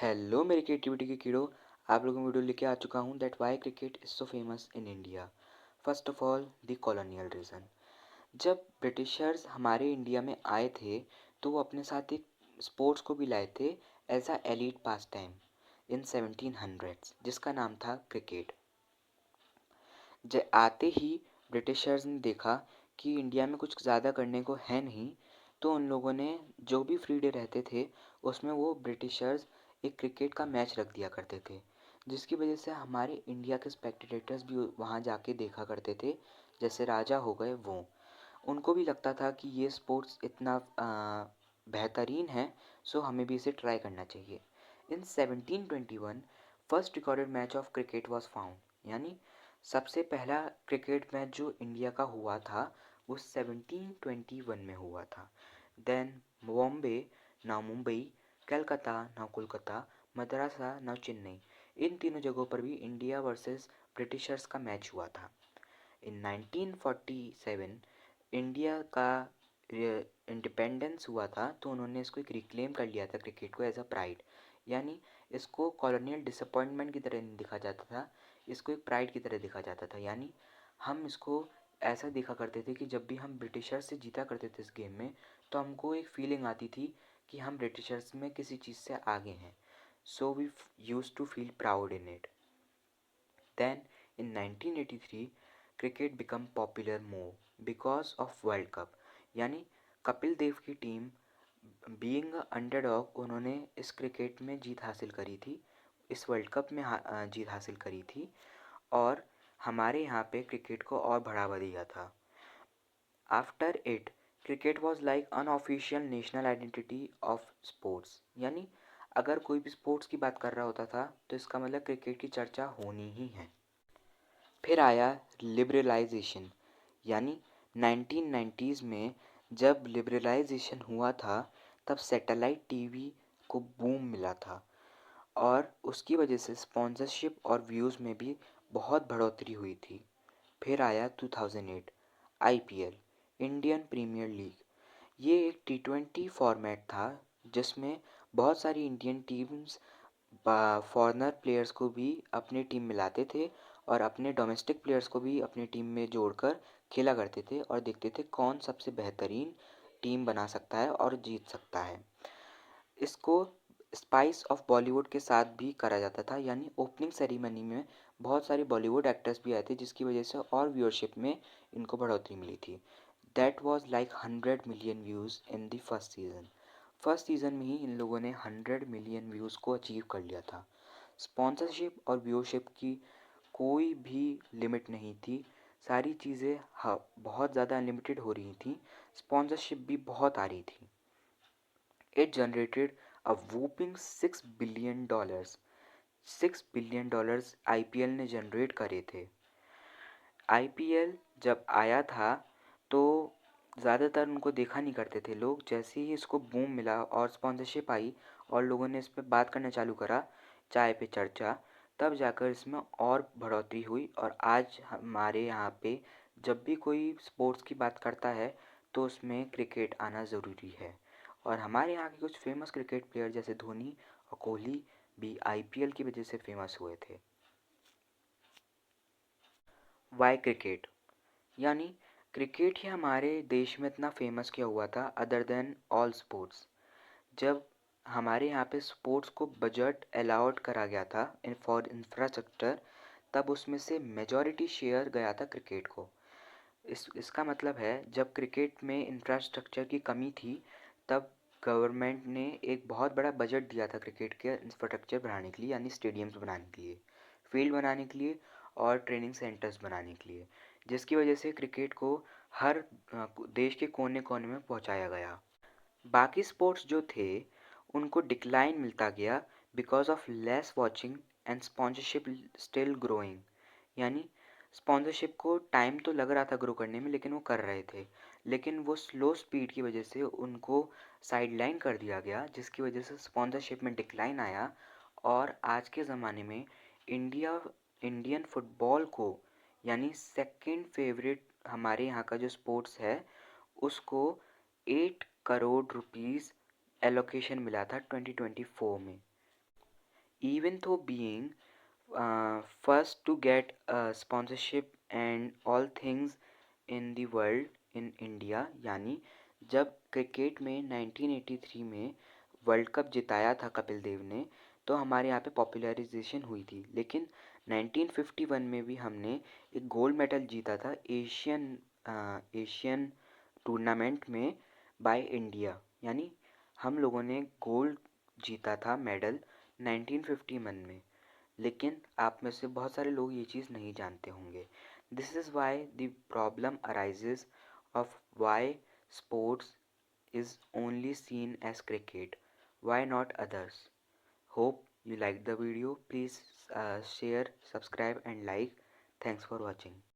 Hello मेरी creativity के कीड़ो। आप लोगों को वीडियो लेके आ चुका हूँ that why cricket is so famous in India. First of all the colonial reason. जब ब्रिटिशर्स हमारे इंडिया में आए थे तो वो अपने साथ एक स्पोर्ट्स को भी लाए थे as a elite pastime in 1700s जिसका नाम था क्रिकेट। आते ही ब्रिटिशर्स ने देखा कि इंडिया में कुछ ज़्यादा करने को है नहीं, तो उन लोगों ने जो भी फ्री डे रहते थे उसमें वो ब्रिटिशर्स एक क्रिकेट का मैच रख दिया करते थे, जिसकी वजह से हमारे इंडिया के स्पेक्टेटर्स भी वहाँ जाके देखा करते थे। जैसे राजा हो गए, वो उनको भी लगता था कि ये स्पोर्ट्स इतना बेहतरीन है, सो हमें भी इसे ट्राई करना चाहिए। इन 1721 first recorded match of cricket was found, यानी सबसे पहला क्रिकेट मैच जो इंडिया का हुआ था वो 1721 में हुआ था। देन बॉम्बे, ना मुंबई, कलकत्ता ना कोलकाता, मद्रासा ना चेन्नई, इन तीनों जगहों पर भी इंडिया वर्सेस ब्रिटिशर्स का मैच हुआ था। इन 1947 इंडिया का इंडिपेंडेंस हुआ था, तो उन्होंने इसको एक रिक्लेम कर लिया था क्रिकेट को एज अ प्राइड। यानी इसको कॉलोनियल डिसअपॉइंटमेंट की तरह नहीं देखा जाता था, इसको एक प्राइड की तरह देखा जाता था। यानी हम इसको ऐसा देखा करते थे कि जब भी हम ब्रिटिशर्स से जीता करते थे इस गेम में, तो हमको एक फीलिंग आती थी कि हम ब्रिटिशर्स में किसी चीज़ से आगे हैं। So we use to feel proud in it. Then in 1983 cricket become popular more because of world cup. यानी कपिल देव की टीम बीइंग अंडरडॉग, उन्होंने इस क्रिकेट में जीत हासिल करी थी, इस वर्ल्ड कप में जीत हासिल करी थी, और हमारे यहाँ पे क्रिकेट को और बढ़ावा दिया था। After it cricket was like unofficial national identity of sports. यानी अगर कोई भी स्पोर्ट्स की बात कर रहा होता था तो इसका मतलब क्रिकेट की चर्चा होनी ही है। फिर आया लिबरलाइजेशन, यानी 1990s में जब लिबरलाइजेशन हुआ था तब सैटेलाइट टीवी को बूम मिला था, और उसकी वजह से स्पॉन्सरशिप और व्यूज़ में भी बहुत बढ़ोतरी हुई थी। फिर आया 2008 आईपीएल, इंडियन प्रीमियर लीग। ये एक टी20 फॉर्मेट था जिसमें बहुत सारी इंडियन टीम्स फॉरेनर प्लेयर्स को भी अपनी टीम में लाते थे और अपने डोमेस्टिक प्लेयर्स को भी अपनी टीम में जोड़कर खेला करते थे, और देखते थे कौन सबसे बेहतरीन टीम बना सकता है और जीत सकता है। इसको स्पाइस ऑफ बॉलीवुड के साथ भी करा जाता था, यानी ओपनिंग सेरेमनी में बहुत सारे बॉलीवुड एक्टर्स भी आए थे, जिसकी वजह से और व्यूअरशिप में इनको बढ़ोतरी मिली थी। That was like 100 million views in the first season. First season में ही इन लोगों ने 100 मिलियन व्यूज़ को अचीव कर लिया था। स्पॉन्सरशिप और व्यूअरशिप की कोई भी लिमिट नहीं थी, सारी चीज़ें बहुत ज़्यादा अनलिमिटेड हो रही थी, स्पॉन्सरशिप भी बहुत आ रही थी। It generated a whooping $6 billion. $6 billion IPL ने जनरेट करे थे। आईपीएल जब आया था तो ज़्यादातर उनको देखा नहीं करते थे लोग। जैसे ही इसको बूम मिला और स्पॉन्सरशिप आई और लोगों ने इस पर बात करना चालू करा, चाय पे चर्चा, तब जाकर इसमें और बढ़ोतरी हुई, और आज हमारे यहाँ पे जब भी कोई स्पोर्ट्स की बात करता है तो उसमें क्रिकेट आना ज़रूरी है। और हमारे यहाँ के कुछ फेमस क्रिकेट प्लेयर जैसे धोनी और कोहली भी आईपीएल की वजह से फेमस हुए थे। वाई क्रिकेट, यानी क्रिकेट ही हमारे देश में इतना फेमस क्या हुआ था अदर देन ऑल स्पोर्ट्स। जब हमारे यहाँ पे स्पोर्ट्स को बजट अलाउड करा गया था फॉर इंफ्रास्ट्रक्चर, तब उसमें से मेजॉरिटी शेयर गया था क्रिकेट को। इसका मतलब है जब क्रिकेट में इंफ्रास्ट्रक्चर की कमी थी तब गवर्नमेंट ने एक बहुत बड़ा बजट दिया था क्रिकेट के इंफ्रास्ट्रक्चर बनाने के लिए, यानी स्टेडियम्स बनाने के लिए, फील्ड बनाने के लिए और ट्रेनिंग सेंटर्स बनाने के लिए, जिसकी वजह से क्रिकेट को हर देश के कोने कोने में पहुंचाया गया। बाकी स्पोर्ट्स जो थे उनको डिक्लाइन मिलता गया because of less watching and sponsorship still growing. यानी स्पॉन्सरशिप को टाइम तो लग रहा था ग्रो करने में, लेकिन वो कर रहे थे, लेकिन वो स्लो स्पीड की वजह से उनको साइडलाइन कर दिया गया, जिसकी वजह से स्पॉन्सरशिप में डिक्लाइन आया। और आज के ज़माने में इंडियन फुटबॉल को, यानी सेकंड फेवरेट हमारे यहाँ का जो स्पोर्ट्स है, उसको 8 करोड़ रुपीस एलोकेशन मिला था 2024 में। even though being first to get sponsorship and all things in the world in India, यानी जब क्रिकेट में 1983 में वर्ल्ड कप जिताया था कपिल देव ने, तो हमारे यहाँ पे पॉपुलराइजेशन हुई थी। लेकिन 1951 में भी हमने एक गोल्ड मेडल जीता था एशियन टूर्नामेंट में बाय इंडिया, यानी हम लोगों ने गोल्ड जीता था मेडल 1951 में। लेकिन आप में से बहुत सारे लोग ये चीज़ नहीं जानते होंगे। This is why the problem arises of why sports is only seen as cricket. Why not others? Hope you liked the video. Please share, subscribe, and like. Thanks for watching.